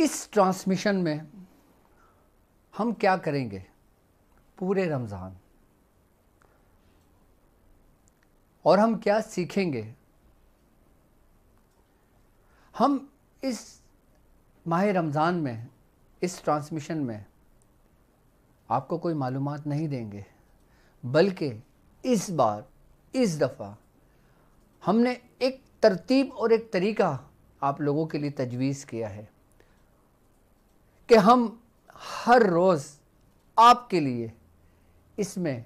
इस ट्रांसमिशन में हम क्या करेंगे पूरे रमज़ान, और हम क्या सीखेंगे। हम इस माह रमज़ान में, इस ट्रांसमिशन में आपको कोई मालूमात नहीं देंगे, बल्कि इस बार, इस दफ़ा हमने एक तरतीब और एक तरीका आप लोगों के लिए तजवीज़ किया है कि हम हर रोज़ आपके लिए इसमें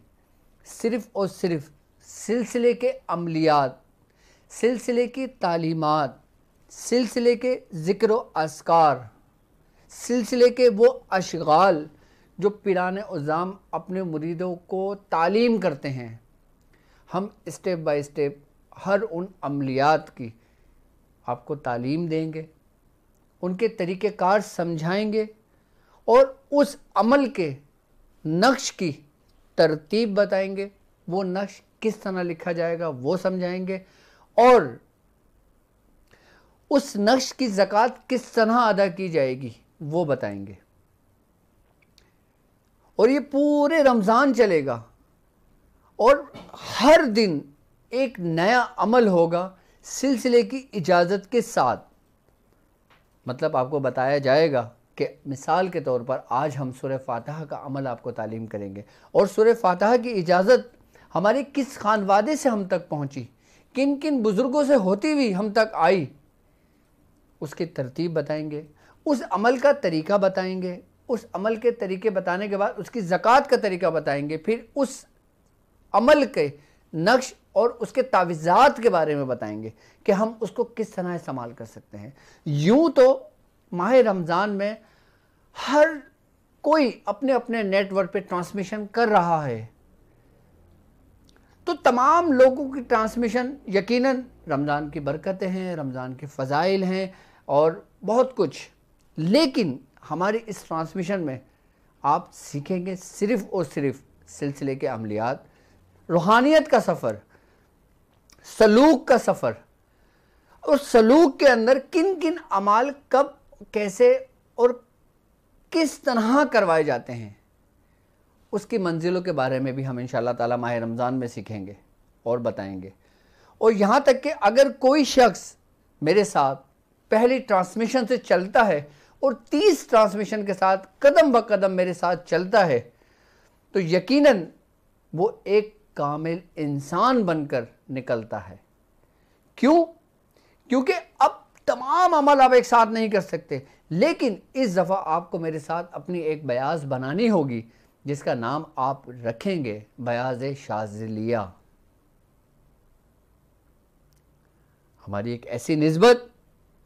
सिर्फ़ और सिर्फ सिलसिले के अमलियात, सिलसिले की तालीमात, सिलसिले के ज़िक्र व अस्कार, सिलसिले के वो अशगाल जो पीरान उज़्ज़ाम अपने मुरीदों को तालीम करते हैं, हम स्टेप बाय स्टेप हर उन अमलियात की आपको तालीम देंगे, उनके तरीक़ेकार समझाएंगे और उस अमल के नक्श की तरतीब बताएंगे। वो नक्श किस तरह लिखा जाएगा वो समझाएंगे, और उस नक्श की ज़कात किस तरह अदा की जाएगी वो बताएंगे। और ये पूरे रमज़ान चलेगा और हर दिन एक नया अमल होगा सिलसिले की इजाज़त के साथ। मतलब आपको बताया जाएगा कि मिसाल के तौर पर आज हम सूरह फातिहा का अमल आपको तालीम करेंगे, और सूरह फातिहा की इजाज़त हमारे किस खानवादे से हम तक पहुँची, किन किन बुज़ुर्गों से होती हुई हम तक आई, उसकी तरतीब बताएंगे, उस अमल का तरीका बताएंगे, उस अमल के तरीके बताने के बाद उसकी ज़कात का तरीका बताएंगे, फिर उस अमल के नक्श और उसके तावीज़ात के बारे में बताएंगे कि हम उसको किस तरह इस्तेमाल कर सकते हैं। यूँ तो माह रमज़ान में हर कोई अपने अपने नेटवर्क पे ट्रांसमिशन कर रहा है, तो तमाम लोगों की ट्रांसमिशन यकीनन रमज़ान की बरकतें हैं, रमज़ान के फ़ज़ाइल हैं और बहुत कुछ, लेकिन हमारी इस ट्रांसमिशन में आप सीखेंगे सिर्फ़ और सिर्फ सिलसिले के अमलियात, रूहानियत का सफ़र, सलूक का सफ़र, और सलूक के अंदर किन किन अमाल कब कैसे और किस तरह करवाए जाते हैं, उसकी मंजिलों के बारे में भी हम इंशाअल्लाह ताला माह रमज़ान में सीखेंगे और बताएंगे। और यहाँ तक कि अगर कोई शख्स मेरे साथ पहली ट्रांसमिशन से चलता है और 30 ट्रांसमिशन के साथ कदम ब कदम मेरे साथ चलता है, तो यकीनन वो एक कामिल इंसान बनकर निकलता है। क्यों? क्योंकि अब तमाम अमल आप एक साथ नहीं कर सकते, लेकिन इस दफ़ा आपको मेरे साथ अपनी एक बयाज बनानी होगी जिसका नाम आप रखेंगे बयाज शाज़िलिया। हमारी एक ऐसी निस्बत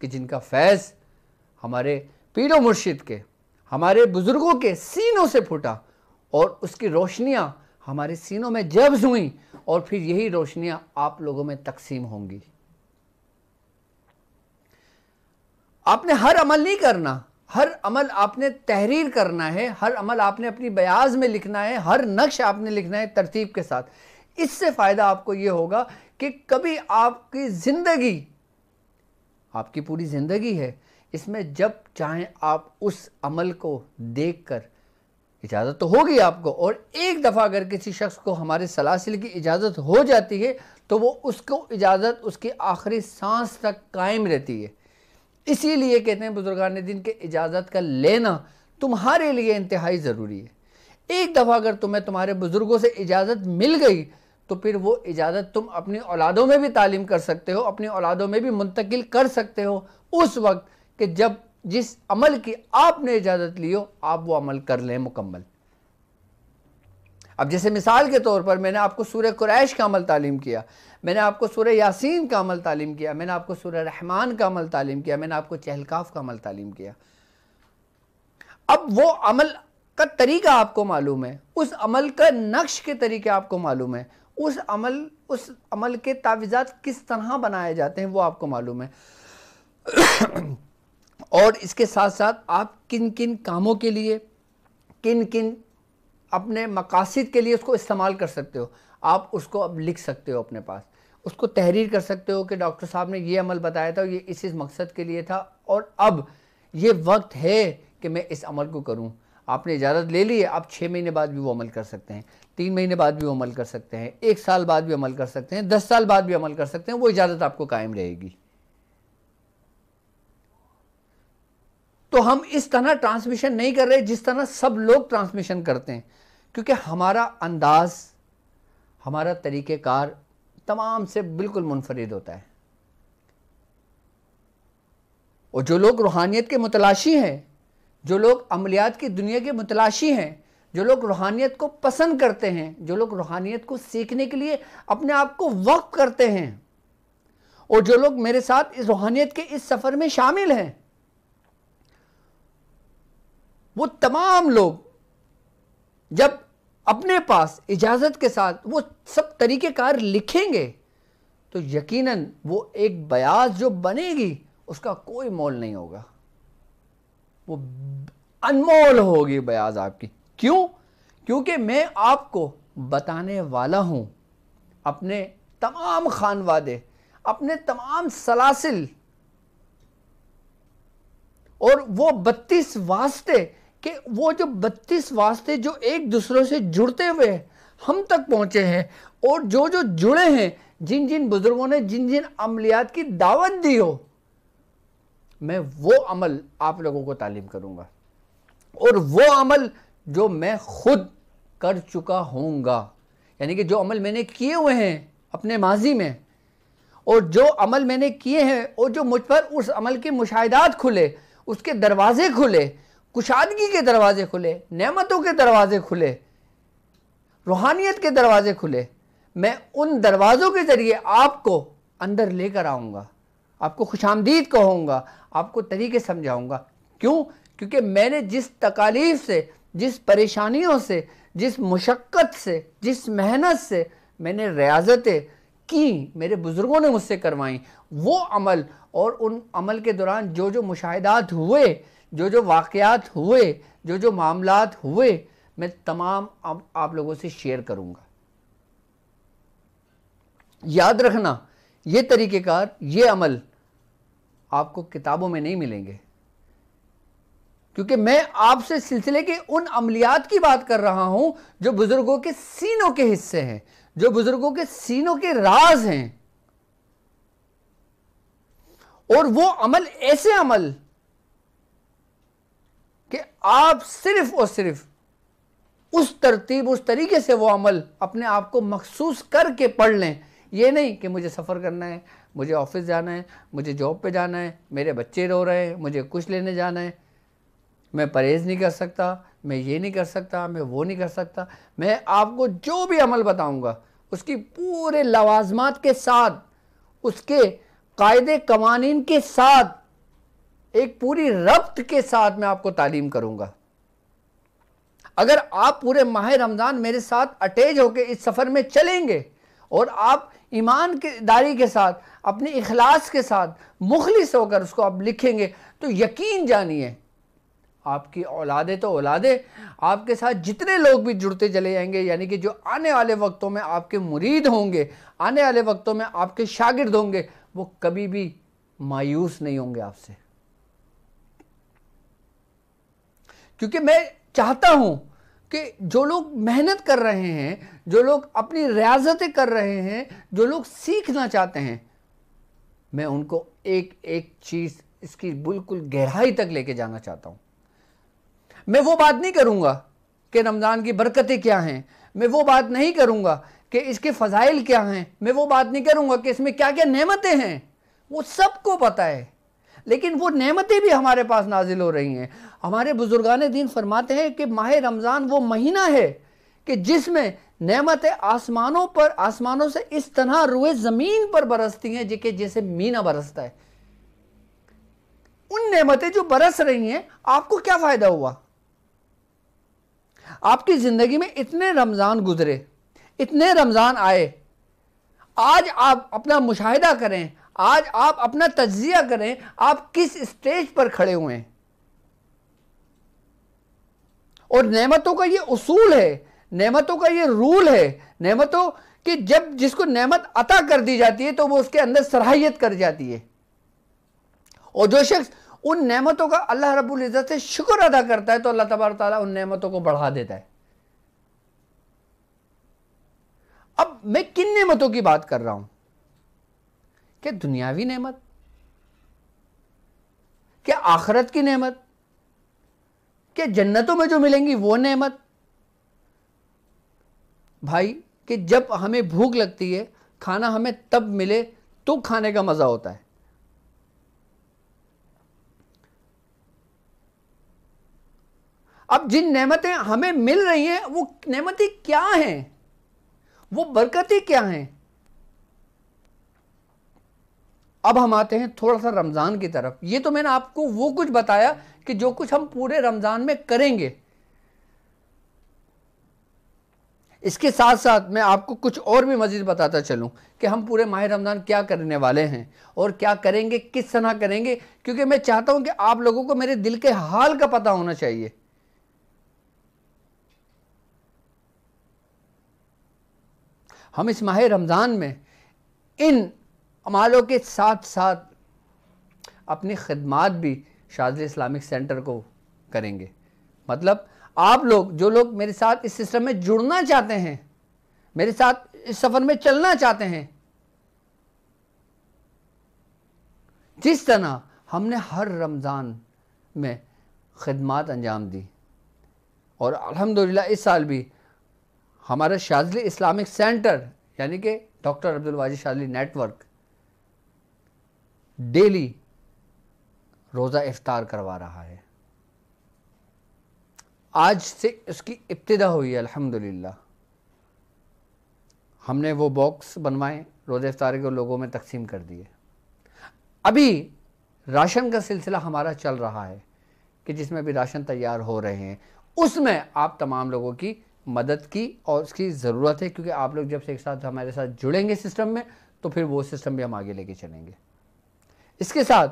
कि जिनका फैज़ हमारे पीरो मुर्शिद के, हमारे बुज़ुर्गों के सीनों से फूटा और उसकी रोशनियाँ हमारे सीनों में जब्ज़ हुई और फिर यही रोशनियाँ आप लोगों में तकसीम होंगी। आपने हर अमल नहीं करना, हर अमल आपने तहरीर करना है, हर अमल आपने अपनी बयाज में लिखना है, हर नक्श आपने लिखना है तरतीब के साथ। इससे फ़ायदा आपको ये होगा कि कभी आपकी ज़िंदगी, आपकी पूरी ज़िंदगी है, इसमें जब चाहें आप उस अमल को देखकर, इजाज़त तो होगी आपको, और एक दफ़ा अगर किसी शख्स को हमारे सलासिल की इजाज़त हो जाती है तो वो उसको इजाज़त उसकी आखिरी सांस तक कायम रहती है। इसीलिए कहते हैं बुजुर्गान दीन के इजाज़त का लेना तुम्हारे लिए इंतहाई ज़रूरी है। एक दफ़ा अगर तुम्हें तुम्हारे बुज़ुर्गों से इजाज़त मिल गई तो फिर वो इजाज़त तुम अपनी औलादों में भी तालीम कर सकते हो, अपनी औलादों में भी मुंतकिल कर सकते हो, उस वक्त कि जब जिस अमल की आपने इजाज़त ली हो आप वो अमल कर लें मुकम्मल। अब जैसे मिसाल के तौर पर मैंने आपको सूरह कुरैश का अमल तालीम किया, मैंने आपको सूरह यासीन का अमल तालीम किया, मैंने आपको सूरह रहमान का अमल तालीम किया, मैंने आपको चहलकाफ का अमल तालीम किया। अब वो अमल का तरीका आपको मालूम है, उस अमल का नक्श के तरीके आपको मालूम है, उस अमल के तावीज़ात किस तरह बनाए जाते हैं वो आपको मालूम है। और इसके साथ साथ आप किन किन कामों के लिए, किन किन अपने मकासद के लिए उसको इस्तेमाल कर सकते हो, आप उसको अब लिख सकते हो अपने पास, उसको तहरीर कर सकते हो कि डॉक्टर साहब ने ये अमल बताया था, ये इस मकसद के लिए था, और अब ये वक्त है कि मैं इस अमल को करूं। आपने इजाज़त ले ली है, आप 6 महीने बाद भी वो अमल कर सकते हैं, 3 महीने बाद भी वो अमल कर सकते हैं, 1 साल बाद भी अमल कर सकते हैं, 10 साल बाद भी अमल कर सकते हैं, वो इजाज़त आपको कायम रहेगी। तो हम इस तरह ट्रांसमिशन नहीं कर रहे जिस तरह सब लोग ट्रांसमिशन करते हैं, क्योंकि हमारा अंदाज, हमारा तरीक़ेकार तमाम से बिल्कुल मुनफरिद होता है। और जो लोग रूहानियत के मुतलाशी हैं, जो लोग अमलियात की दुनिया के मुतलाशी हैं, जो लोग रूहानियत को पसंद करते हैं, जो लोग रूहानियत को सीखने के लिए अपने आप को वक्फ करते हैं, और जो लोग मेरे साथ इस रूहानियत के इस सफ़र में शामिल हैं, वो तमाम लोग जब अपने पास इजाज़त के साथ वो सब तरीक़ेकार लिखेंगे तो यकीनन वो एक बयाज जो बनेगी उसका कोई मोल नहीं होगा, वो अनमोल होगी बयाज आपकी। क्यों? क्योंकि मैं आपको बताने वाला हूं अपने तमाम खानवादे, अपने तमाम सलासिल और वो 32 वास्ते, कि वो जो 32 वास्ते जो एक दूसरों से जुड़ते हुए हम तक पहुंचे हैं, और जो जो जुड़े हैं, जिन जिन बुजुर्गों ने जिन जिन अमलियात की दावत दी हो, मैं वो अमल आप लोगों को तालीम करूंगा, और वो अमल जो मैं खुद कर चुका होऊंगा, यानी कि जो अमल मैंने किए हुए हैं अपने माजी में, और जो अमल मैंने किए हैं, और जो मुझ पर उस अमल के मुशाहिदात खुले, उसके दरवाजे खुले, कुशादगी के दरवाजे खुले, नेमतों के दरवाजे खुले, रूहानियत के दरवाजे खुले, मैं उन दरवाज़ों के ज़रिए आपको अंदर लेकर आऊँगा, आपको खुशामदीद कहूँगा, आपको तरीके समझाऊँगा। क्यों? क्योंकि मैंने जिस तकालीफ से, जिस परेशानियों से, जिस मुशक्क़त से, जिस मेहनत से मैंने रियाज़तें की, मेरे बुज़ुर्गों ने मुझसे करवाई, वो अमल, और उन अमल के दौरान जो जो मुशाहिदात हुए, जो जो वाक़यात हुए, जो जो मामलात हुए, मैं तमाम आप लोगों से शेयर करूँगा। याद रखना, ये तरीक़ेकार, ये अमल आपको किताबों में नहीं मिलेंगे, क्योंकि मैं आपसे सिलसिले के उन अमलियात की बात कर रहा हूं जो बुजुर्गों के सीनों के हिस्से हैं, जो बुजुर्गों के सीनों के राज हैं। और वो अमल ऐसे अमल कि आप सिर्फ और सिर्फ उस तरतीब, उस तरीके से वो अमल अपने आप को मखसूस करके पढ़ लें। ये नहीं कि मुझे सफ़र करना है, मुझे ऑफिस जाना है, मुझे जॉब पे जाना है, मेरे बच्चे रो रहे हैं, मुझे कुछ लेने जाना है, मैं परहेज़ नहीं कर सकता, मैं ये नहीं कर सकता, मैं वो नहीं कर सकता। मैं आपको जो भी अमल बताऊंगा उसकी पूरे लवाज़मात के साथ, उसके कायदे कवानीन के साथ, एक पूरी रब्त के साथ मैं आपको तालीम करूंगा। अगर आप पूरे माह रमज़ान मेरे साथ अटैच होकर इस सफ़र में चलेंगे और आप ईमान के दारी के साथ, अपने इखलास के साथ, मुखलिस होकर उसको आप लिखेंगे, तो यकीन जानिए आपकी औलादे तो औलादे, आपके साथ जितने लोग भी जुड़ते चले जाएंगे, यानी कि जो आने वाले वक्तों में आपके मुरीद होंगे, आने वाले वक्तों में आपके शागिर्द होंगे, वो कभी भी मायूस नहीं होंगे आपसे। क्योंकि मैं चाहता हूं कि जो लोग मेहनत कर रहे हैं, जो लोग अपनी रियाजतें कर रहे हैं, जो लोग सीखना चाहते हैं, मैं उनको एक एक चीज़ इसकी बिल्कुल गहराई तक लेके जाना चाहता हूं। मैं वो बात नहीं करूंगा कि रमज़ान की बरकतें क्या हैं, मैं वो बात नहीं करूंगा कि इसके फ़ज़ाइल क्या हैं, मैं वो बात नहीं करूंगा कि इसमें क्या क्या नेमतें हैं, वो सबको पता है। लेकिन वो नेमतें भी हमारे पास नाजिल हो रही हैं। हमारे बुजुर्गान दीन फरमाते हैं कि माह रमज़ान वो महीना है कि जिसमें नेमतें आसमानों से इस तरह रुए ज़मीन पर बरसती हैं कि जैसे मीना बरसता है। उन नेमतें जो बरस रही हैं, आपको क्या फ़ायदा हुआ? आपकी ज़िंदगी में इतने रमज़ान गुजरे, इतने रमज़ान आए, आज आप अपना मुशाहिदा करें, आज आप अपना तज्जिया करें, आप किस स्टेज पर खड़े हुए हैं। और नेमतों का ये उसूल है, नेमतों का ये रूल है, नेमतों कि जब जिसको नेमत अता कर दी जाती है तो वो उसके अंदर सलाहियत कर जाती है, और जो शख्स उन नेमतों का अल्लाह रब्बुल इज़्ज़त से शुक्र अदा करता है तो अल्लाह तबारक ताला उन नेमतों को बढ़ा देता है। अब मैं किन नेमतों की बात कर रहा हूं? क्या दुनियावी नेमत, क्या आखिरत की नेमत, क्या जन्नतों में जो मिलेंगी वो नेमत? भाई कि जब हमें भूख लगती है, खाना हमें तब मिले तो खाने का मजा होता है। अब जिन नेमतें हमें मिल रही हैं वो नेमतें क्या हैं, वो बरकतें क्या हैं? अब हम आते हैं थोड़ा सा रमज़ान की तरफ। ये तो मैंने आपको वो कुछ बताया कि जो कुछ हम पूरे रमज़ान में करेंगे। इसके साथ साथ मैं आपको कुछ और भी मज़ीद बताता चलूं कि हम पूरे माह रमज़ान क्या करने वाले हैं और क्या करेंगे, किस तरह करेंगे, क्योंकि मैं चाहता हूं कि आप लोगों को मेरे दिल के हाल का पता होना चाहिए। हम इस माह रमज़ान में इन अमालों के साथ साथ अपनी खिदमात भी शाज़िली इस्लामिक सेंटर को करेंगे। मतलब आप लोग, जो लोग मेरे साथ इस सिस्टम में जुड़ना चाहते हैं, मेरे साथ इस सफ़र में चलना चाहते हैं, जिस तरह हमने हर रमज़ान में खिदमात अंजाम दी और अल्हम्दुलिल्लाह इस साल भी हमारा शाज़िली इस्लामिक सेंटर यानी कि doctor Abdul Wajid Shazili network daily रोज़ा इफ्तार करवा रहा है। आज से उसकी इब्तिदा हुई है अल्हम्दुलिल्लाह। हमने वो बॉक्स बनवाए, रोज़ा इफ्तार के लोगों में तकसीम कर दिए। अभी राशन का सिलसिला हमारा चल रहा है कि जिसमें भी राशन तैयार हो रहे हैं, उसमें आप तमाम लोगों की मदद की और उसकी ज़रूरत है, क्योंकि आप लोग जब से एक साथ हमारे साथ जुड़ेंगे सिस्टम में तो फिर वो सिस्टम भी हम आगे लेके चलेंगे। इसके साथ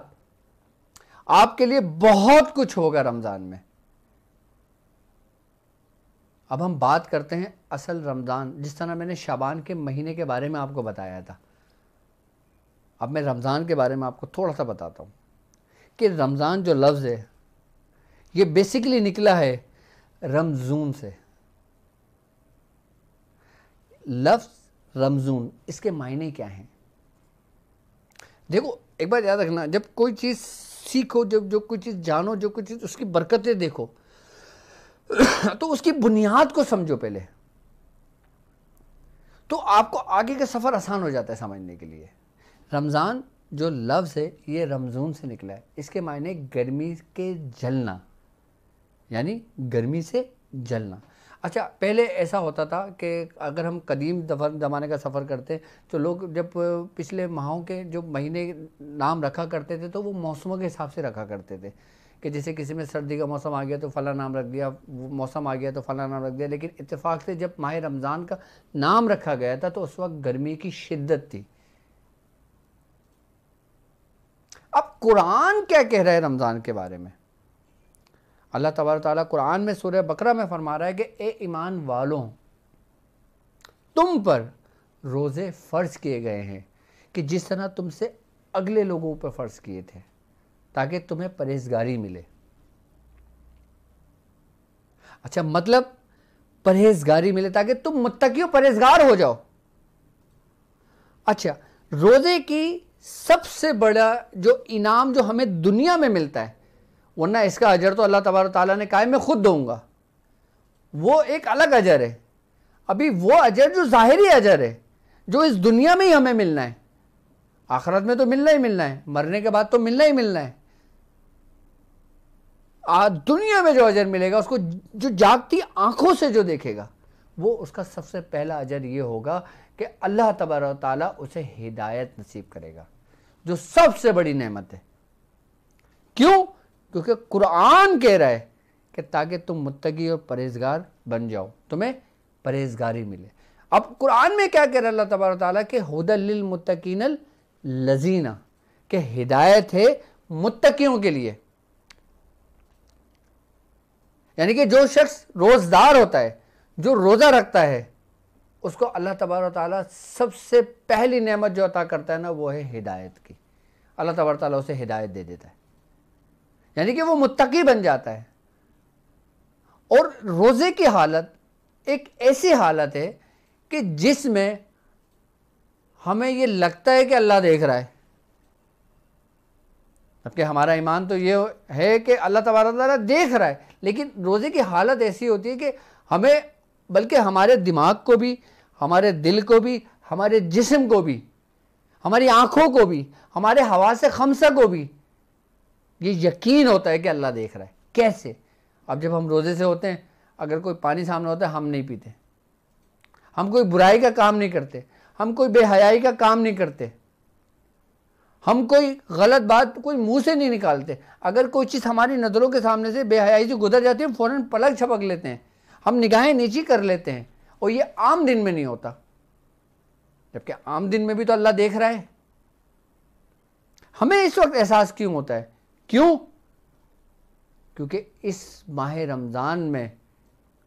आपके लिए बहुत कुछ होगा रमज़ान में। अब हम बात करते हैं असल रमज़ान, जिस तरह मैंने शाबान के महीने के बारे में आपको बताया था। अब मैं रमज़ान के बारे में आपको थोड़ा सा बताता हूँ कि रमज़ान जो लफ्ज़ है ये बेसिकली निकला है रमज़ून से। लफ्ज़ रमज़ून, इसके मायने क्या हैं? देखो, एक बात याद रखना, जब कोई चीज़ सीखो, जब जो कोई चीज़ जानो, जो कोई चीज़ उसकी बरकतें देखो तो उसकी बुनियाद को समझो पहले, तो आपको आगे का सफ़र आसान हो जाता है समझने के लिए। रमज़ान जो लफ्ज़ है ये रमज़ून से निकला है। इसके मायने गर्मी के जलना, यानी गर्मी से जलना। अच्छा, पहले ऐसा होता था कि अगर हम कदीम ज़माने का सफ़र करते तो लोग जब पिछले माहों के जो महीने नाम रखा करते थे तो वो मौसमों के हिसाब से रखा करते थे कि जैसे किसी में सर्दी का मौसम आ गया तो फ़ला नाम रख दिया, मौसम आ गया तो फ़ला नाम रख दिया। लेकिन इत्तेफाक से जब माह रमज़ान का नाम रखा गया था तो उस वक्त गर्मी की शिद्दत थी। अब कुरान क्या कह रहा है रमज़ान के बारे में? अल्लाह तबारक ताला कुरान में सूरह बकरा में फरमा रहा है कि ए ईमान वालों, तुम पर रोज़े फ़र्ज किए गए हैं कि जिस तरह तुमसे अगले लोगों पर फ़र्ज किए थे, ताकि तुम्हें परहेज़गारी मिले। अच्छा, मतलब परहेज़गारी मिले ताकि तुम मुत्तकी और परहेज़गार हो जाओ। अच्छा, रोज़े की सबसे बड़ा जो इनाम जो हमें दुनिया में मिलता है, वरना इसका अजर तो अल्लाह तबारक ताला ने कहा है मैं खुद दूंगा, वो एक अलग अजर है। अभी वो अजर जो ज़ाहिरी अजर है, जो इस दुनिया में ही हमें मिलना है, आखिरत में तो मिलना ही मिलना है, मरने के बाद तो मिलना ही मिलना है। दुनिया में जो अजर मिलेगा उसको जो जागती आंखों से जो देखेगा, वो उसका सबसे पहला अजर ये होगा कि अल्लाह तबारक ताला उसे हिदायत नसीब करेगा, जो सबसे बड़ी नेमत है। क्यों? क्योंकि कुरान कह रहा है कि ताकि तुम मुत्तकी और परहेज़गार बन जाओ, तुम्हें परहेज़गारी मिले। अब कुरान में क्या कह रहा है अल्लाह तबारक ताला के हुदल लिल मुत्तकीनल लज़ीना, के हिदायत है मुत्तकियों के लिए। यानी कि जो शख्स रोज़दार होता है, जो रोज़ा रखता है, उसको अल्लाह तबारक ताला सबसे पहली नेमत जो अता करता है ना, वो है हिदायत की। अल्लाह तबारक ताला उसे हिदायत दे देता है। यानी कि वो मुत्तकी बन जाता है। और रोज़े की हालत एक ऐसी हालत है कि जिसमें हमें ये लगता है कि अल्लाह देख रहा है, जबकि हमारा ईमान तो ये है कि अल्लाह तबारक व तआला देख रहा है, लेकिन रोज़े की हालत ऐसी होती है कि हमें, बल्कि हमारे दिमाग को भी, हमारे दिल को भी, हमारे जिस्म को भी, हमारी आँखों को भी, हमारे हवासे खमसा को भी ये यकीन होता है कि अल्लाह देख रहा है। कैसे? अब जब हम रोज़े से होते हैं, अगर कोई पानी सामने होता है, हम नहीं पीते, हम कोई बुराई का काम नहीं करते, हम कोई बेहयाई का काम नहीं करते, हम कोई गलत बात कोई मुंह से नहीं निकालते। अगर कोई चीज़ हमारी नज़रों के सामने से बेहयाई से गुजर जाती है, हम फ़ौरन पलक झपक लेते हैं, हम निगाहें नीची कर लेते हैं, और ये आम दिन में नहीं होता, जबकि आम दिन में भी तो अल्लाह देख रहा है। हमें इस वक्त एहसास क्यों होता है? क्यों? क्योंकि इस माह रमज़ान में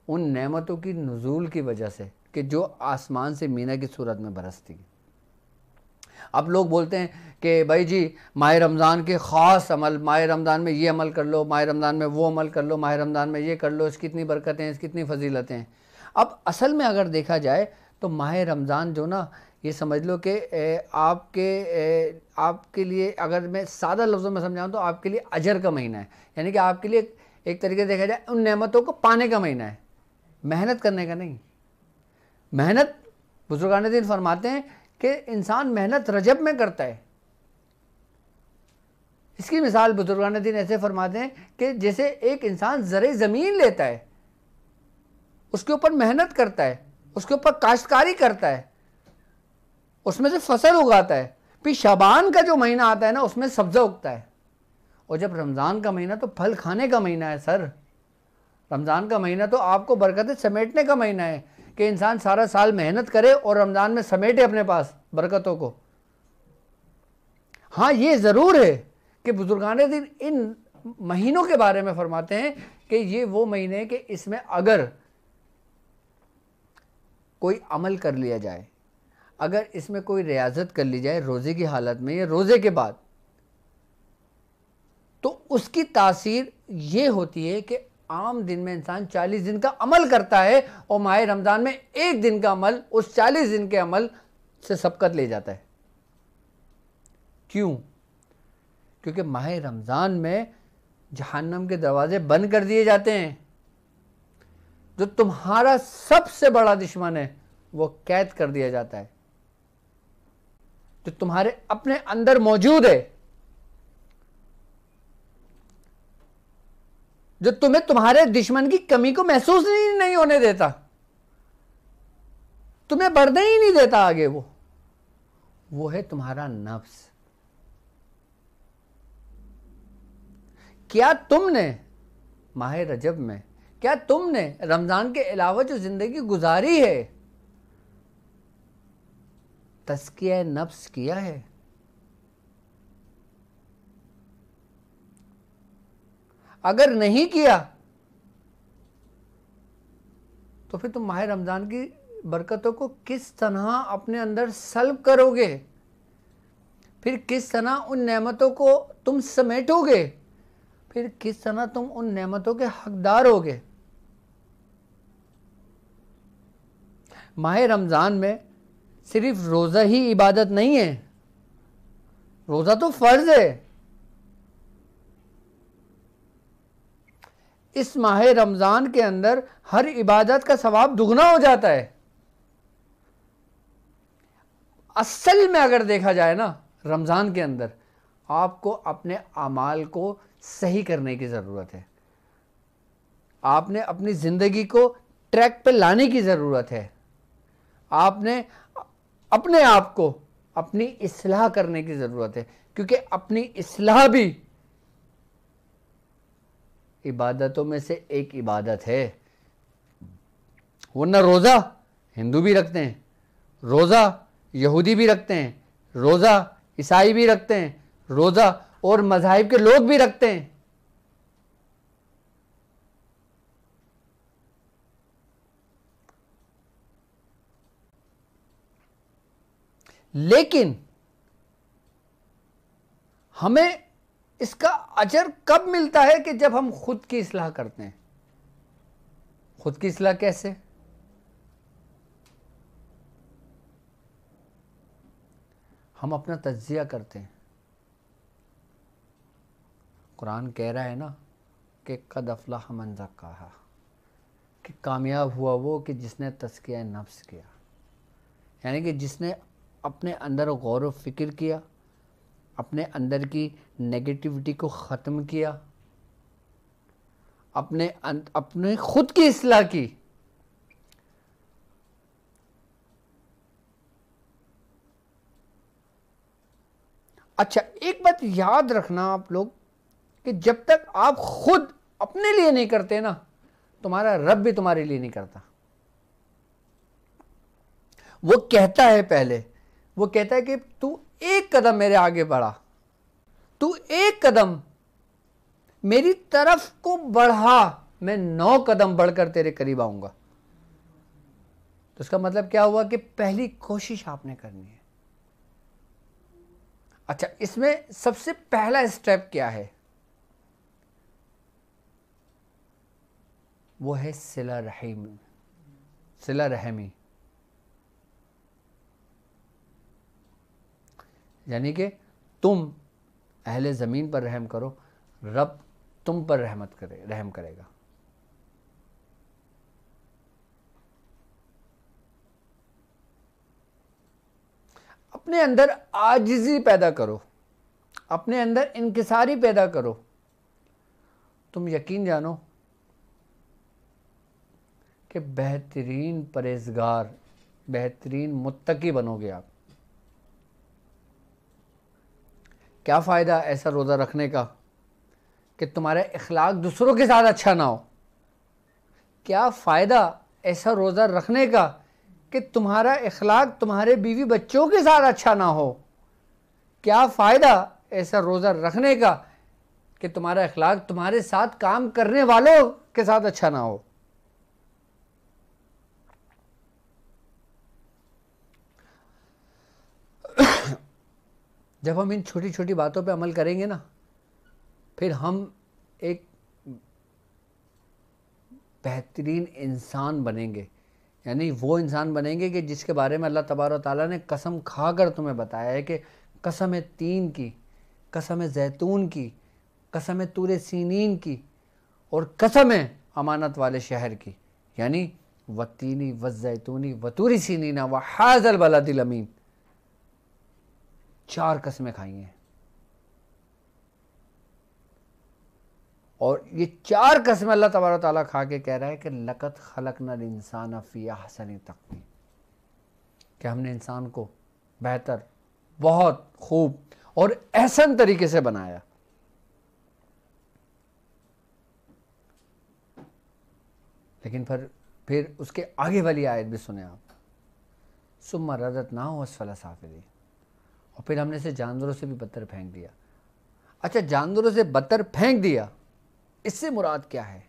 उन नेमतों की नुज़ूल की वजह से कि जो आसमान से मीना की सूरत में बरसती है। अब लोग बोलते हैं कि भाई जी माह रमज़ान के ख़ास अमल, माह रमज़ान में ये अमल कर लो, माह रमज़ान में वो अमल कर लो, माह रमज़ान में ये कर लो, इसकी इतनी बरकतें हैं, इसकी इतनी फजीलतें हैं। अब असल में अगर देखा जाए तो माह रमज़ान जो ना, ये समझ लो कि आपके लिए, अगर मैं सादा लफ्ज़ों में समझाऊँ तो आपके लिए अजर का महीना है, यानी कि आपके लिए एक तरीके से देखा जाए उन नेमतों को पाने का महीना है, मेहनत करने का नहीं। मेहनत, बुजुर्गान दीन फरमाते हैं कि इंसान मेहनत रजब में करता है। इसकी मिसाल बुजुर्गान दीन ऐसे फरमाते हैं कि जैसे एक इंसान ज़रे ज़मीन लेता है, उसके ऊपर मेहनत करता है, उसके ऊपर काश्तकारी करता है, उसमें से फसल उगाता है, फिर शाबान का जो महीना आता है ना, उसमें सब्ज़ा उगता है। और जब रमज़ान का महीना तो फल खाने का महीना है सर। रमज़ान का महीना तो आपको बरकतें समेटने का महीना है कि इंसान सारा साल मेहनत करे और रमज़ान में समेटे अपने पास बरकतों को। हाँ, ये ज़रूर है कि बुजुर्गान दिन इन महीनों के बारे में फरमाते हैं कि ये वो महीने हैं कि इसमें अगर कोई अमल कर लिया जाए, अगर इसमें कोई रियाजत कर ली जाए रोज़े की हालत में या रोज़े के बाद, तो उसकी तासीर ये होती है कि आम दिन में इंसान 40 दिन का अमल करता है और माह रमज़ान में एक दिन का अमल उस 40 दिन के अमल से सबकत ले जाता है। क्यों? क्योंकि माह रमज़ान में जहन्नम के दरवाजे बंद कर दिए जाते हैं। जो तुम्हारा सबसे बड़ा दुश्मन है वो कैद कर दिया जाता है। जो तुम्हारे अपने अंदर मौजूद है, जो तुम्हें तुम्हारे दुश्मन की कमी को महसूस नहीं होने देता, तुम्हें बढ़ने ही नहीं देता आगे, वो है तुम्हारा नफ्स। क्या तुमने माह रजब में, क्या तुमने रमज़ान के अलावा जो ज़िंदगी गुजारी है, तज़किया नफ्स किया है? अगर नहीं किया तो फिर तुम माह रमज़ान की बरकतों को किस तरह अपने अंदर सल्ब करोगे? फिर किस तरह उन नेमतों को तुम समेटोगे? फिर किस तरह तुम उन नेमतों के हकदार होगे? माह रमज़ान में सिर्फ रोज़ा ही इबादत नहीं है, रोज़ा तो फ़र्ज़ है। इस माह रमज़ान के अंदर हर इबादत का सवाब दुगना हो जाता है। असल में अगर देखा जाए ना, रमज़ान के अंदर आपको अपने अमाल को सही करने की ज़रूरत है। आपने अपनी ज़िंदगी को ट्रैक पे लाने की ज़रूरत है। आपने अपने आप को अपनी इस्लाह करने की ज़रूरत है, क्योंकि अपनी इस्लाह भी इबादतों में से एक इबादत है। वरना रोज़ा हिंदू भी रखते हैं, रोज़ा यहूदी भी रखते हैं, रोज़ा ईसाई भी रखते हैं, रोज़ा और मज़ाहिब के लोग भी रखते हैं। लेकिन हमें इसका अजर कब मिलता है? कि जब हम खुद की इस्लाह करते हैं। खुद की इस्लाह कैसे? हम अपना तज्जिया करते हैं। कुरान कह रहा है ना कि कद अफ़लह मन ज़क्काहा, कि कामयाब हुआ वो कि जिसने तज़किया नफ्स किया, यानी कि जिसने अपने अंदर गौर व फिक्र किया, अपने अंदर की नेगेटिविटी को ख़त्म किया, अपने खुद की इस्लाह की। अच्छा, एक बात याद रखना आप लोग कि जब तक आप खुद अपने लिए नहीं करते ना, तुम्हारा रब भी तुम्हारे लिए नहीं करता। वो कहता है पहले, वो कहता है कि तू एक कदम मेरे आगे बढ़ा, तू एक कदम मेरी तरफ को बढ़ा, मैं 9 कदम बढ़कर तेरे करीब आऊंगा। तो इसका मतलब क्या हुआ कि पहली कोशिश आपने करनी है। अच्छा, इसमें सबसे पहला स्टेप क्या है? वो है सिला रहमी, यानी कि तुम अहले ज़मीन पर रहम करो, रब तुम पर रहम करेगा। अपने अंदर आजिज़ी पैदा करो, अपने अंदर इनकिसारी पैदा करो। तुम यकीन जानो कि बेहतरीन परहेज़गार, बेहतरीन मुत्तकी बनोगे आप। क्या फ़ायदा ऐसा रोज़ा रखने का कि तुम्हारा इखलाक दूसरों के साथ अच्छा ना हो? क्या फ़ायदा ऐसा रोज़ा रखने का कि तुम्हारा इखलाक तुम्हारे बीवी बच्चों के साथ अच्छा ना हो? क्या फ़ायदा ऐसा रोज़ा रखने का कि तुम्हारा इखलाक तुम्हारे साथ काम करने वालों के साथ अच्छा ना हो? जब हम इन छोटी छोटी बातों पे अमल करेंगे ना, फिर हम एक बेहतरीन इंसान बनेंगे। यानी वो इंसान बनेंगे कि जिसके बारे में अल्लाह तबारक ताला ने कसम खाकर तुम्हें बताया है कि कसम है तीन की, कसम है जैतून की, कसम है तूरे सीनीन की, और कसम है अमानत वाले शहर की, यानी वतीनी व जैतूनी व तूरी सीनीना व हाज़ल बलदिल अमीन। 4 कसमें खाई हैं, और ये 4 कसमें अल्लाह तबारक ताला खा के कह रहा है कि लक़द खलक़नल इंसान फ़ी अहसनि तक़वीम, कि हमने इंसान को बेहतर, बहुत खूब और एहसन तरीके से बनाया। लेकिन फिर उसके आगे वाली आयत भी सुने आप, सुम्मा रददनाहु अस्फ़ला साफ़िलीन, और फिर हमने इसे जानवरों से भी बदतर फेंक दिया। अच्छा, जानवरों से बदतर फेंक दिया, इससे मुराद क्या है?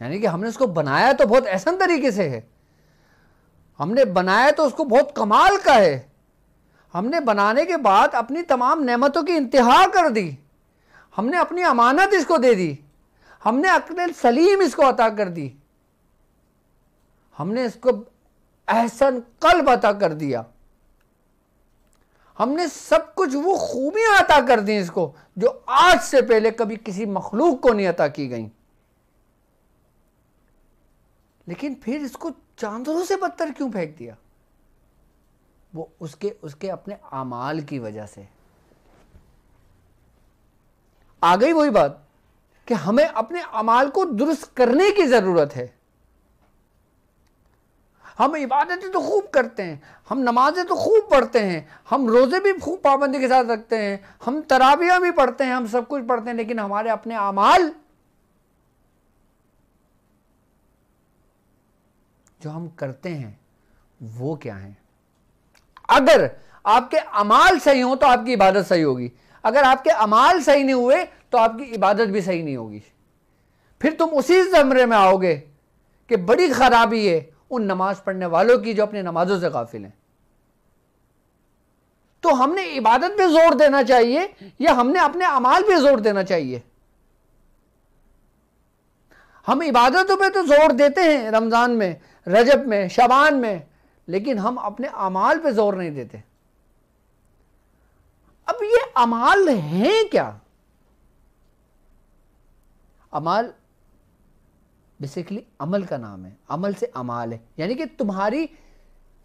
यानी कि हमने उसको बनाया तो बहुत एहसन तरीके से है, हमने बनाया तो उसको बहुत कमाल का है। हमने बनाने के बाद अपनी तमाम नेमतों की इंतहा कर दी, हमने अपनी अमानत इसको दे दी, हमने अक्ल सलीम इसको अता कर दी, हमने इसको एहसन कल्ब अता कर दिया, हमने सब कुछ वो खूबियां अता कर दी इसको जो आज से पहले कभी किसी मखलूक को नहीं अता की गई। लेकिन फिर इसको जानवरों से बदतर क्यों फेंक दिया? वो उसके अपने आमाल की वजह से। आ गई वही बात कि हमें अपने अमाल को दुरुस्त करने की जरूरत है। हम इबादतें तो खूब करते हैं, हम नमाजें तो खूब पढ़ते हैं, हम रोज़े भी खूब पाबंदी के साथ रखते हैं, हम तराबियाँ भी पढ़ते हैं, हम सब कुछ पढ़ते हैं, लेकिन हमारे अपने अमाल जो हम करते हैं वो क्या है? अगर आपके अमाल सही हो तो आपकी इबादत सही होगी, अगर आपके अमाल सही नहीं हुए तो आपकी इबादत भी सही नहीं होगी। फिर तुम उसी ज़मरे में आओगे कि बड़ी खराबी है उन नमाज पढ़ने वालों की जो अपने नमाजों से गाफिल हैं। तो हमने इबादत पे जोर देना चाहिए या हमने अपने अमाल पे जोर देना चाहिए? हम इबादतों पे तो जोर देते हैं रमजान में, रजब में, शबान में, लेकिन हम अपने अमाल पे जोर नहीं देते। अब ये अमाल हैं क्या? अमाल बेसिकली अमल का नाम है, अमल से अमाल है, यानी कि तुम्हारी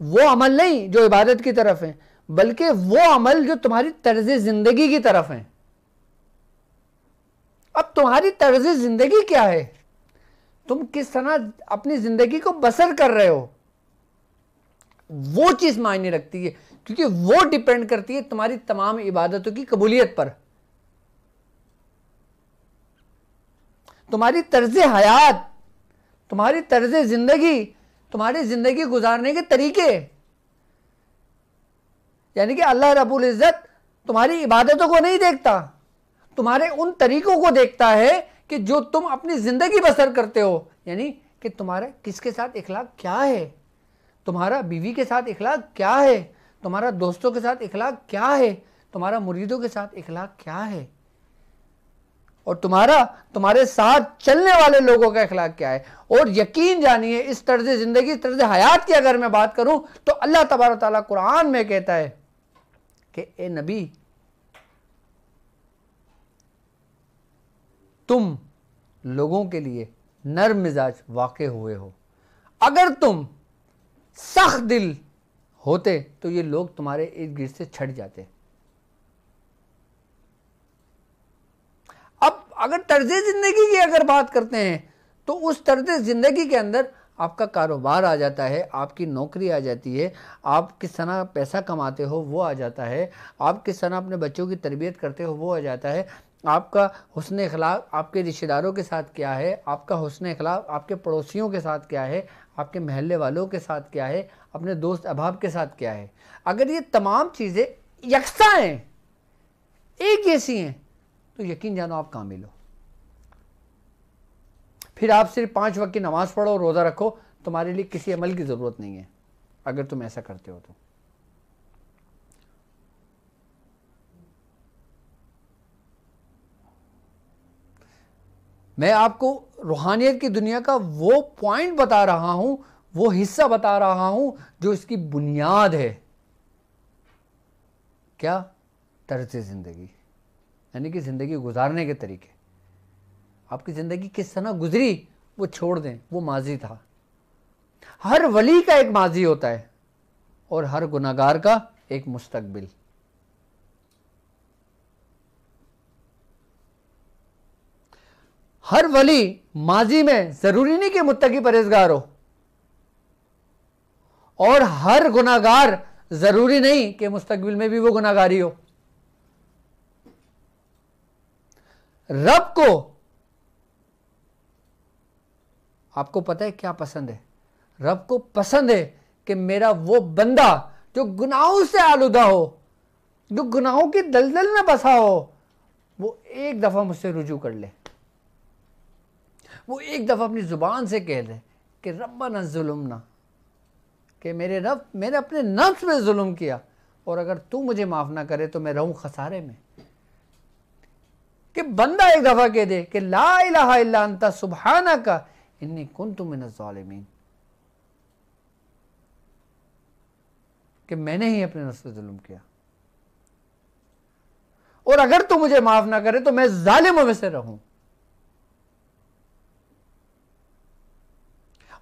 वो अमल नहीं जो इबादत की तरफ है, बल्कि वो अमल जो तुम्हारी तर्ज जिंदगी की तरफ है। अब तुम्हारी तर्ज जिंदगी क्या है, तुम किस तरह अपनी जिंदगी को बसर कर रहे हो, वो चीज मायने रखती है, क्योंकि वो डिपेंड करती है तुम्हारी तमाम इबादतों की कबूलियत पर। तुम्हारी तर्ज हयात, तुम्हारी तर्ज जिंदगी, तुम्हारी जिंदगी गुजारने के तरीके, यानी कि अल्लाह रब्बुल इज्जत तुम्हारी इबादतों को नहीं देखता, तुम्हारे उन तरीकों को देखता है कि जो तुम अपनी जिंदगी बसर करते हो, यानी कि तुम्हारा किसके साथ इखलाक क्या है, तुम्हारा बीवी के साथ इखलाक क्या है, तुम्हारा दोस्तों के साथ इखलाक क्या है, तुम्हारा मुरीदों के साथ इखलाक क्या है, और तुम्हारे साथ चलने वाले लोगों का इखलाक क्या है। और यकीन जानिए, इस तर्ज जिंदगी, तर्ज हयात की अगर मैं बात करूं तो अल्लाह तबारक तआला कुरान में कहता है कि ए नबी, तुम लोगों के लिए नर्म मिजाज वाक़े हुए हो। अगर तुम सख्त दिल होते तो ये लोग तुम्हारे इर्द गिर्द से छट जाते। अब अगर तर्ज जिंदगी की अगर बात करते हैं तो उस तर्ज जिंदगी के अंदर आपका कारोबार आ जाता है, आपकी नौकरी आ जाती है, आप किस तरह पैसा कमाते हो वो आ जाता है, आप किस तरह अपने बच्चों की तरबियत करते हो वो आ जाता है, आपका हुस्न इखलाक आपके रिश्तेदारों के साथ क्या है, आपका हुस्न इखलाक आपके पड़ोसियों के साथ क्या है, आपके महल्ले वालों के साथ क्या है, अपने दोस्त अहबाब के साथ क्या है। अगर ये तमाम चीज़ें यकसा हैं, एक जैसी हैं, तो यकीन जानो आप कामिल हो। फिर आप सिर्फ 5 वक्त की नमाज पढ़ो, रोज़ा रखो, तुम्हारे लिए किसी अमल की ज़रूरत नहीं है अगर तुम ऐसा करते हो तो। मैं आपको रूहानियत की दुनिया का वो पॉइंट बता रहा हूं, वो हिस्सा बता रहा हूं जो इसकी बुनियाद है। क्या? तर्ज जिंदगी, यानी कि जिंदगी गुजारने के तरीके। आपकी जिंदगी किस तरह गुजरी वो छोड़ दें, वो माजी था। हर वली का एक माजी होता है और हर गुनाहगार का एक मुस्तकबिल। हर वली माजी में जरूरी नहीं कि मुत्तकी परहेजगार हो, और हर गुनाहगार जरूरी नहीं कि मुस्तकबिल में भी वो गुनाहगारी हो। रब को आपको पता है क्या पसंद है? रब को पसंद है कि मेरा वो बंदा जो गुनाहों से आलूदा हो, जो गुनाहों की दलदल में बसा हो, वो एक दफा मुझसे रुजू कर ले, वो एक दफा अपनी जुबान से कह दे कि रब्बना ज़ुल्मना, कि मेरे रब, मैंने अपने नफ्स में जुल्म किया और अगर तू मुझे माफ ना करे तो मैं रहूं खसारे में। कि बंदा एक दफा कह दे कि ला इलाहा इल्ला अंता सुब्हानका इन्नी कुन्तु मिनज़ ज़ालिमीन, कि मैंने ही अपने नफ्स पे जुल्म किया और अगर तू मुझे माफ ना करे तो मैं जालिमों में से रहूं।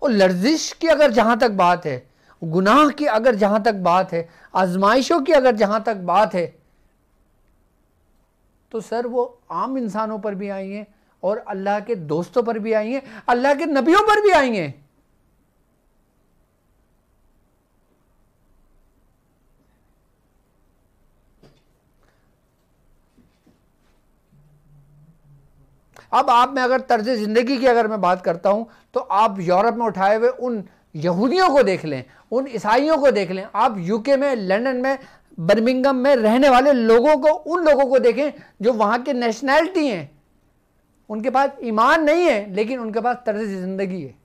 और लर्जिश की अगर जहां तक बात है, गुनाह की अगर जहां तक बात है, आजमाइशों की अगर जहां तक बात है, तो सर वो आम इंसानों पर भी आई हैं और अल्लाह के दोस्तों पर भी आई हैं, अल्लाह के नबियों पर भी आई हैं। अब आप में अगर तर्ज जिंदगी की अगर मैं बात करता हूं तो आप यूरोप में उठाए हुए उन यहूदियों को देख लें, उन ईसाइयों को देख लें, आप यूके में, लंदन में, बर्मिंघम में रहने वाले लोगों को, उन लोगों को देखें जो वहां के नेशनैलिटी हैं, उनके पास ईमान नहीं है लेकिन उनके पास तर्ज जिंदगी है।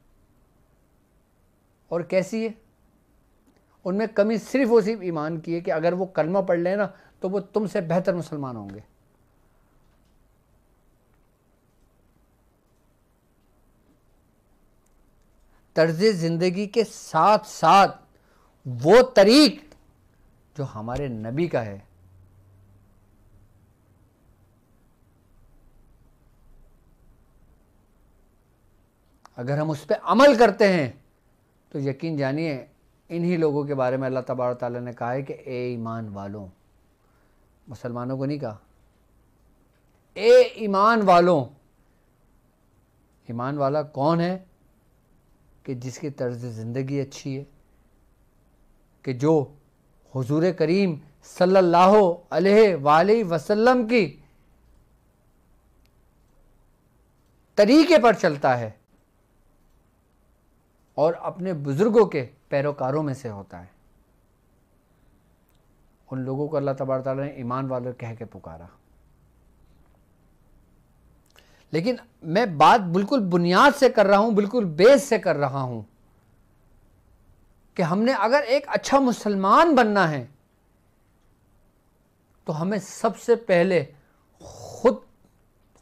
और कैसी है? उनमें कमी सिर्फ और सिर्फ ईमान की है कि अगर वो कलमा पढ़ लें ना तो वो तुमसे बेहतर मुसलमान होंगे। तर्ज ज़िंदगी के साथ साथ वो तरीक जो हमारे नबी का है, अगर हम उस पर अमल करते हैं तो यकीन जानिए इन्हीं लोगों के बारे में अल्लाह तबारक ताला ने कहा है कि ए ईमान वालों, मुसलमानों को नहीं कहा, ए ईमान वालों। ईमान वाला कौन है? कि जिसकी तर्ज ज़िंदगी अच्छी है, कि जो हुजूर करीम सल्लल्लाहु अलैहि वसल्लम की तरीके पर चलता है और अपने बुजुर्गों के पैरोकारों में से होता है। उन लोगों को अल्लाह तबारक ताला ने ईमान वाले कह के पुकारा। लेकिन मैं बात बिल्कुल बुनियाद से कर रहा हूं, बिल्कुल बेस से कर रहा हूं कि हमने अगर एक अच्छा मुसलमान बनना है तो हमें सबसे पहले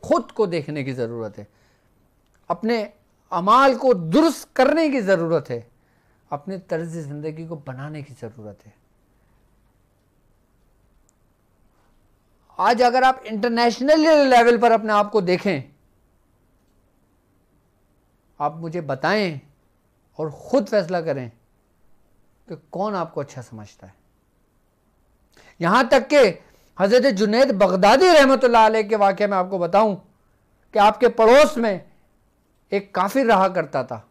खुद को देखने की ज़रूरत है, अपने अमाल को दुरुस्त करने की ज़रूरत है, अपने तर्ज ज़िंदगी को बनाने की ज़रूरत है। आज अगर आप इंटरनेशनल लेवल पर अपने आप को देखें, आप मुझे बताएं और ख़ुद फैसला करें कि कौन आपको अच्छा समझता है। यहाँ तक कि हज़रत जुनैद बगदादी रहमतुल्लाह अलैह के वाक़े में आपको बताऊं कि आपके पड़ोस में एक काफिर रहा करता था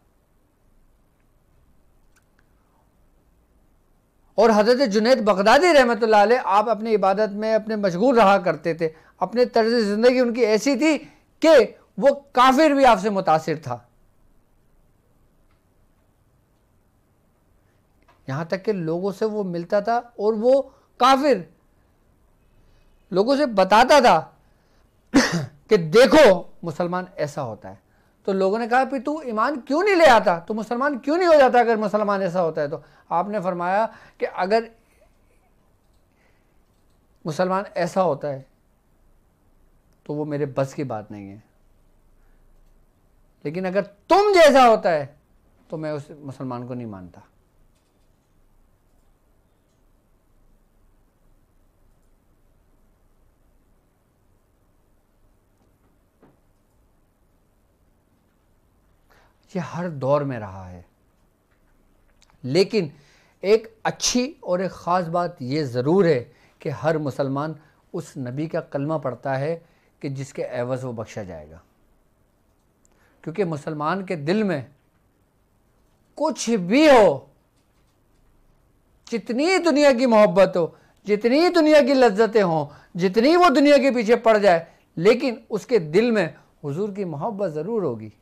और हज़रत जुनैद बगदादी रहमतुल्लाह अलैह आप अपनी इबादत में अपने मशगूल रहा करते थे। अपने तर्ज ज़िंदगी उनकी ऐसी थी कि वो काफिर भी आपसे मुतासिर था। यहाँ तक कि लोगों से वो मिलता था और वो काफिर लोगों से बताता था कि देखो मुसलमान ऐसा होता है। तो लोगों ने कहा कि तू ईमान क्यों नहीं ले आता, तू मुसलमान क्यों नहीं हो जाता अगर मुसलमान ऐसा होता है। तो आपने फरमाया कि अगर मुसलमान ऐसा होता है तो वो मेरे बस की बात नहीं है, लेकिन अगर तुम जैसा होता है तो मैं उस मुसलमान को नहीं मानता। ये हर दौर में रहा है, लेकिन एक अच्छी और एक ख़ास बात ये ज़रूर है कि हर मुसलमान उस नबी का कलमा पढ़ता है कि जिसके एवज़ वो बख्शा जाएगा। क्योंकि मुसलमान के दिल में कुछ भी हो, जितनी दुनिया की मोहब्बत हो, जितनी दुनिया की लज्जतें हों, जितनी वो दुनिया के पीछे पड़ जाए, लेकिन उसके दिल में हुजूर की मोहब्बत ज़रूर होगी।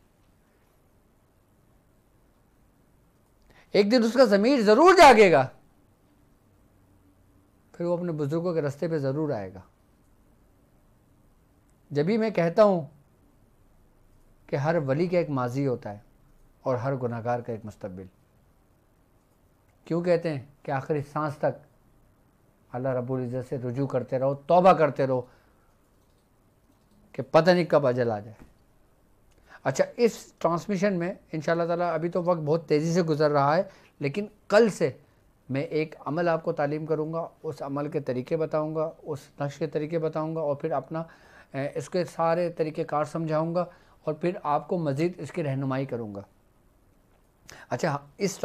एक दिन उसका ज़मीर ज़रूर जागेगा, फिर वो अपने बुजुर्गों के रास्ते पे ज़रूर आएगा। जब भी मैं कहता हूँ कि हर वली का एक माजी होता है और हर गुनाहगार का एक मुस्तकबिल, क्यों कहते हैं कि आखिरी सांस तक अल्लाह रब्बुल इज़्ज़त से रुजू करते रहो, तौबा करते रहो कि पता नहीं कब अजल आ जाए। अच्छा, इस ट्रांसमिशन में इंशाअल्लाह ताला अभी तो वक्त बहुत तेज़ी से गुज़र रहा है, लेकिन कल से मैं एक अमल आपको तालीम करूँगा, उस अमल के तरीके बताऊँगा, उस नक्श के तरीके बताऊँगा और फिर अपना इसके सारे तरीक़ेकार समझाऊँगा और फिर आपको मज़ीद इसकी रहनुमाई करूँगा। अच्छा, इस